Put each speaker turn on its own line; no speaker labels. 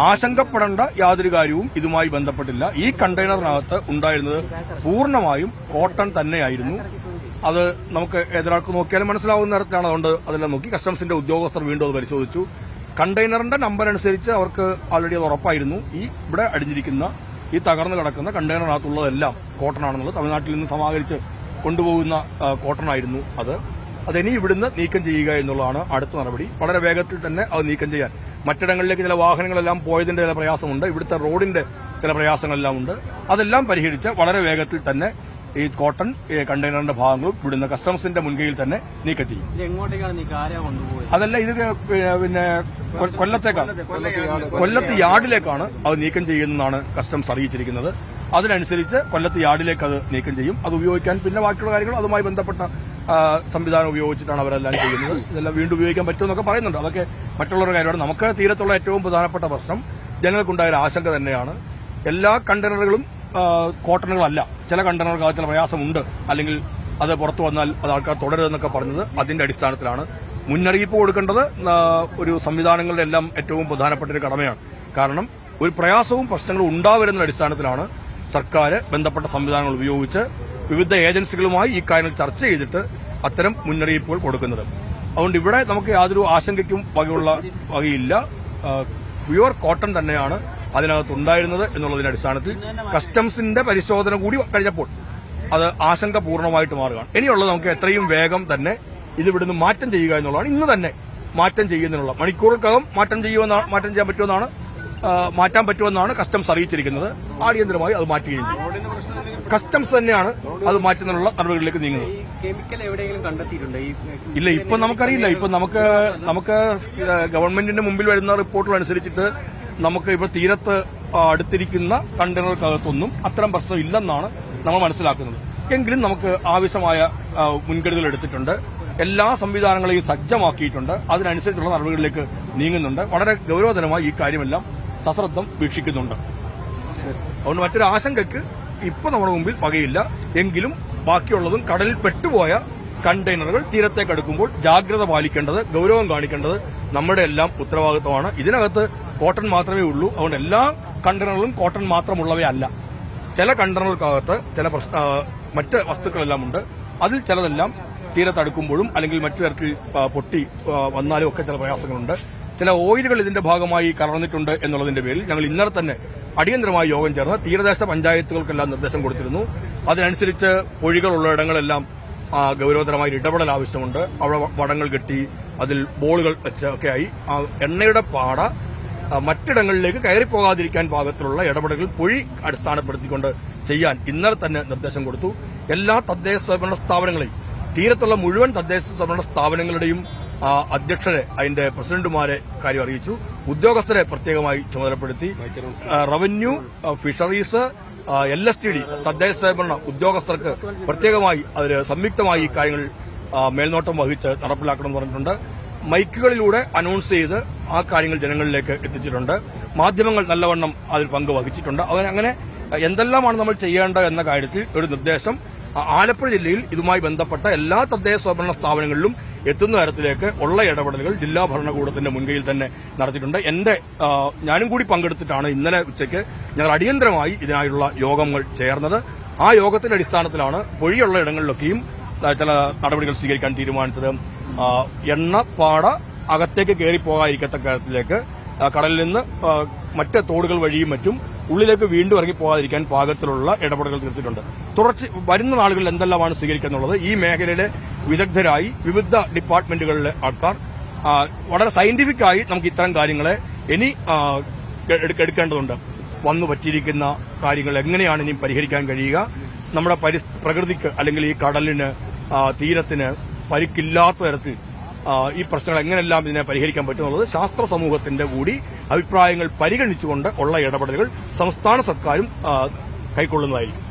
ആശങ്കപ്പെടേണ്ട യാതൊരു കാര്യവും ഇതുമായി ബന്ധപ്പെട്ടില്ല. ഈ കണ്ടെയ്നറിനകത്ത് ഉണ്ടായിരുന്നത് പൂർണ്ണമായും കോട്ടൺ തന്നെയായിരുന്നു. അത് നമുക്ക് ഏതൊരാൾക്ക് നോക്കിയാലും മനസ്സിലാവുന്ന തരത്തിലാണ്. അതുകൊണ്ട് അതെല്ലാം നോക്കി കസ്റ്റംസിന്റെ ഉദ്യോഗസ്ഥർ വീണ്ടും അത് പരിശോധിച്ചു. കണ്ടെയ്നറിന്റെ നമ്പർ അനുസരിച്ച് അവർക്ക് ആൾറെഡി അത് ഉറപ്പായിരുന്നു. ഇവിടെ അടിഞ്ഞിരിക്കുന്ന ഈ തകർന്നു കിടക്കുന്ന കണ്ടെയ്നറിനകത്തുള്ളതെല്ലാം കോട്ടൺ ആണെന്നുള്ളത്. തമിഴ്നാട്ടിൽ നിന്ന് സമാഹരിച്ച് കൊണ്ടുപോകുന്ന കോട്ടൺ ആയിരുന്നു അതിനി ഇവിടുന്ന് നീക്കം ചെയ്യുക എന്നുള്ളതാണ് അടുത്ത നടപടി. വളരെ വേഗത്തിൽ തന്നെ അത് നീക്കം ചെയ്യാൻ മറ്റിടങ്ങളിലേക്ക് ചില വാഹനങ്ങളെല്ലാം പോയതിന്റെ ചില പ്രയാസമുണ്ട്. ഇവിടുത്തെ റോഡിന്റെ ചില പ്രയാസങ്ങളെല്ലാം ഉണ്ട്. അതെല്ലാം പരിഹരിച്ച് വളരെ വേഗത്തിൽ തന്നെ ഈ കോട്ടൺ കണ്ടെയ്നറിന്റെ ഭാഗങ്ങളും ഇവിടുന്ന് കസ്റ്റംസിന്റെ മുൻകൈയിൽ തന്നെ നീക്കം ചെയ്യും. അതല്ല, ഇത് പിന്നെ കൊല്ലത്ത് യാർഡിലേക്കാണ് അത് നീക്കം ചെയ്യുന്നതാണ് കസ്റ്റംസ് അറിയിച്ചിരിക്കുന്നത്. അതിനനുസരിച്ച് കൊല്ലത്ത് യാർഡിലേക്ക് അത് നീക്കം ചെയ്യും. അത് ഉപയോഗിക്കാൻ പിന്നെ ബാക്കിയുള്ള കാര്യങ്ങൾ അതുമായി ബന്ധപ്പെട്ട സംവിധാനം ഉപയോഗിച്ചിട്ടാണ് അവരെല്ലാം ചെയ്യുന്നത്. ഇതെല്ലാം വീണ്ടും ഉപയോഗിക്കാൻ പറ്റുമെന്നൊക്കെ പറയുന്നുണ്ട്. അതൊക്കെ മറ്റുള്ളവരുടെ കാര്യമാണ്. നമുക്ക് തീരത്തുള്ള ഏറ്റവും പ്രധാനപ്പെട്ട പ്രശ്നം ജനങ്ങൾക്കുണ്ടായ ആശങ്ക തന്നെയാണ്. എല്ലാ കണ്ടെയ്നറുകളും കോട്ടണുകളല്ല. ചില കണ്ടെയ്നറുകൾക്ക് ചില പ്രയാസമുണ്ട്, അല്ലെങ്കിൽ അത് പുറത്തു വന്നാൽ അത് ആൾക്കാർ തുടരുതെന്നൊക്കെ പറഞ്ഞത് അതിന്റെ അടിസ്ഥാനത്തിലാണ്. മുന്നറിയിപ്പ് കൊടുക്കേണ്ടത് ഒരു സംവിധാനങ്ങളുടെ എല്ലാം ഏറ്റവും പ്രധാനപ്പെട്ട ഒരു കടമയാണ്. കാരണം ഒരു പ്രയാസവും പ്രശ്നങ്ങളും ഉണ്ടാവരുന്ന അടിസ്ഥാനത്തിലാണ് സർക്കാർ ബന്ധപ്പെട്ട സംവിധാനങ്ങൾ ഉപയോഗിച്ച് വിവിധ ഏജൻസികളുമായി ഈ കാര്യങ്ങൾ ചർച്ച ചെയ്തിട്ട് അത്തരം മുന്നറിയിപ്പുകൾ കൊടുക്കുന്നത്. അതുകൊണ്ട് ഇവിടെ നമുക്ക് യാതൊരു ആശങ്കയ്ക്കും വകയില്ല. പ്യുവർ കോട്ടൺ തന്നെയാണ് അതിനകത്തുണ്ടായിരുന്നത് എന്നുള്ളതിന്റെ അടിസ്ഥാനത്തിൽ കസ്റ്റംസിന്റെ പരിശോധന കൂടി കഴിഞ്ഞപ്പോൾ അത് ആശങ്ക പൂർണ്ണമായിട്ട് മാറുകയാണ്. ഇനിയുള്ളത് നമുക്ക് എത്രയും വേഗം തന്നെ ഇത് ഇവിടുന്ന് മാറ്റം ചെയ്യുക എന്നുള്ളതാണ്. ഇന്ന് തന്നെ മാറ്റം ചെയ്യുന്നതിനുള്ള മണിക്കൂറുകൾക്കകം മാറ്റാൻ പറ്റുമെന്നാണ് മാറ്റാൻ പറ്റുമെന്നാണ് കസ്റ്റംസ് അറിയിച്ചിരിക്കുന്നത്. അടിയന്തരമായി അത് മാറ്റുകയും ചെയ്യും. കസ്റ്റംസ് തന്നെയാണ് അത് മാറ്റുന്നതിനുള്ള നടപടികളിലേക്ക് നീങ്ങുന്നത്. ഇല്ല, ഇപ്പൊ നമുക്കറിയില്ല. ഇപ്പൊ നമുക്ക് ഗവൺമെന്റിന്റെ മുമ്പിൽ വരുന്ന റിപ്പോർട്ടുകൾ അനുസരിച്ചിട്ട് നമുക്ക് ഇപ്പോൾ തീരത്ത് അടുത്തിരിക്കുന്ന കണ്ടെയ്നറുകൾക്കകത്തൊന്നും അത്തരം പ്രശ്നം ഇല്ലെന്നാണ് നമ്മൾ മനസ്സിലാക്കുന്നത്. എങ്കിലും നമുക്ക് ആവശ്യമായ മുൻകരുതൽ എടുത്തിട്ടുണ്ട്. എല്ലാ സംവിധാനങ്ങളെയും സജ്ജമാക്കിയിട്ടുണ്ട്. അതിനനുസരിച്ചുള്ള നടപടികളിലേക്ക് നീങ്ങുന്നുണ്ട്. വളരെ ഗൌരവതരമായി ഈ കാര്യമെല്ലാം സശ്രദ്ധം വീക്ഷിക്കുന്നുണ്ട്. അതുകൊണ്ട് മറ്റൊരു ആശങ്കയ്ക്ക് ഇപ്പൊ നമ്മുടെ മുമ്പിൽ വകയില്ല. എങ്കിലും ബാക്കിയുള്ളതും കടലിൽ പെട്ടുപോയ കണ്ടെയ്നറുകൾ തീരത്തേക്ക് അടുക്കുമ്പോൾ ജാഗ്രത പാലിക്കേണ്ടത്, ഗൌരവം കാണിക്കേണ്ടത് നമ്മുടെ എല്ലാം ഉത്തരവാദിത്തമാണ്. ഇതിനകത്ത് കോട്ടൺ മാത്രമേ ഉള്ളൂ. അതുകൊണ്ട് എല്ലാ കണ്ടെയ്നറുകളും കോട്ടൺ മാത്രമുള്ളവയല്ല. ചില കണ്ടെയ്നറുകൾക്കകത്ത് ചില മറ്റ് വസ്തുക്കളെല്ലാം ഉണ്ട്. അതിൽ ചിലതെല്ലാം തീരത്തടുക്കുമ്പോഴും അല്ലെങ്കിൽ മറ്റു തരത്തിൽ പൊട്ടി വന്നാലും ഒക്കെ ചില പ്രയാസങ്ങളുണ്ട്. ചില ഓയിലുകൾ ഇതിന്റെ ഭാഗമായി കലർന്നിട്ടുണ്ട് എന്നുള്ളതിന്റെ പേരിൽ ഞങ്ങൾ ഇന്നലെ തന്നെ അടിയന്തരമായി യോഗം ചേർന്ന് തീരദേശ പഞ്ചായത്തുകൾക്കെല്ലാം നിർദ്ദേശം കൊടുത്തിരുന്നു. അതിനനുസരിച്ച് പൊഴികളുള്ള ഇടങ്ങളെല്ലാം ഗൌരവതരമായ ഇടപെടൽ ആവശ്യമുണ്ട്. അവിടെ വടങ്ങൾ കെട്ടി അതിൽ ബോളുകൾ വെച്ച് ഒക്കെയായി എണ്ണയുടെ പാട മറ്റിടങ്ങളിലേക്ക് കയറിപ്പോകാതിരിക്കാൻ പാകത്തിലുള്ള ഇടപെടലുകൾ പൊഴി അടിസ്ഥാനപ്പെടുത്തിക്കൊണ്ട് ചെയ്യാൻ ഇന്നലെ തന്നെ നിർദ്ദേശം കൊടുത്തു. എല്ലാ തദ്ദേശ സ്വയംഭരണ സ്ഥാപനങ്ങളെയും തീരത്തുള്ള മുഴുവൻ തദ്ദേശ സ്വയംഭരണ സ്ഥാപനങ്ങളുടെയും അധ്യക്ഷരെ, അതിന്റെ പ്രസിഡന്റുമാരെ കാര്യം അറിയിച്ചു. ഉദ്യോഗസ്ഥരെ പ്രത്യേകമായി ചുമതലപ്പെടുത്തി. റവന്യൂ, ഫിഷറീസ്, LSTD തദ്ദേശ സ്വയംഭരണ ഉദ്യോഗസ്ഥർക്ക് പ്രത്യേകമായി അതിൽ സംയുക്തമായി ഈ കാര്യങ്ങൾ മേൽനോട്ടം വഹിച്ച് നടപ്പിലാക്കണമെന്ന് പറഞ്ഞിട്ടുണ്ട്. മൈക്കുകളിലൂടെ അനൗൺസ് ചെയ്ത് ആ കാര്യങ്ങൾ ജനങ്ങളിലേക്ക് എത്തിച്ചിട്ടുണ്ട്. മാധ്യമങ്ങൾ നല്ലവണ്ണം അതിൽ പങ്ക് വഹിച്ചിട്ടുണ്ട്. അങ്ങനെ എന്തെല്ലാമാണ് നമ്മൾ ചെയ്യേണ്ടത് എന്ന കാര്യത്തിൽ ഒരു നിർദ്ദേശം ആലപ്പുഴ ജില്ലയിൽ ഇതുമായി ബന്ധപ്പെട്ട എല്ലാ തദ്ദേശ സ്വയംഭരണ സ്ഥാപനങ്ങളിലും എത്തുന്ന തരത്തിലേക്ക് ഉള്ള ഇടപെടലുകൾ ജില്ലാ ഭരണകൂടത്തിന്റെ മുൻകൈയിൽ തന്നെ നടത്തിയിട്ടുണ്ട്. ഞാനും കൂടി പങ്കെടുത്തിട്ടാണ് ഇന്നലെ ഉച്ചയ്ക്ക് ഞങ്ങൾ അടിയന്തരമായി ഇതിനായുള്ള യോഗങ്ങൾ ചേർന്നത്. ആ യോഗത്തിന്റെ അടിസ്ഥാനത്തിലാണ് പൊഴിയുള്ള ഇടങ്ങളിലൊക്കെയും ചില നടപടികൾ സ്വീകരിക്കാൻ തീരുമാനിച്ചത്. എണ്ണപ്പാട അകത്തേക്ക് കയറിപ്പോകാതിരിക്കത്തക്ക കാര്യത്തിലേക്ക് കടലിൽ നിന്ന് മറ്റ് തോടുകൾ വഴിയും മറ്റും ഉള്ളിലേക്ക് വീണ്ടും ഇറങ്ങിപ്പോകാതിരിക്കാൻ പാകത്തിലുള്ള ഇടപെടലുകൾ തീർത്തിട്ടുണ്ട്. വരുന്ന നാളുകളിൽ എന്തെല്ലാമാണ് സ്വീകരിക്കുക എന്നുള്ളത് ഈ മേഖലയിലെ വിദഗ്ധരായി വിവിധ ഡിപ്പാർട്ട്മെന്റുകളിലെ ആൾക്കാർ വളരെ സയന്റിഫിക്കായി നമുക്ക് ഇത്തരം കാര്യങ്ങളെ ഇനി എടുക്കേണ്ടതുണ്ട്. വന്നു പറ്റിയിരിക്കുന്ന കാര്യങ്ങൾ എങ്ങനെയാണ് ഇനി പരിഹരിക്കാൻ കഴിയുക, നമ്മുടെ പ്രകൃതിക്ക് അല്ലെങ്കിൽ ഈ കടലിന് തീരത്തിന് പരിക്കില്ലാത്ത തരത്തിൽ ഈ പ്രശ്നങ്ങൾ എങ്ങനെല്ലാം ഇതിനെ പരിഹരിക്കാൻ പറ്റുമെന്നുള്ളത് ശാസ്ത്ര സമൂഹത്തിന്റെ കൂടി അഭിപ്രായങ്ങൾ പരിഗണിച്ചുകൊണ്ട് ഉള്ള ഇടപെടലുകൾ സംസ്ഥാന സർക്കാരും കൈക്കൊള്ളുന്നതായിരിക്കും.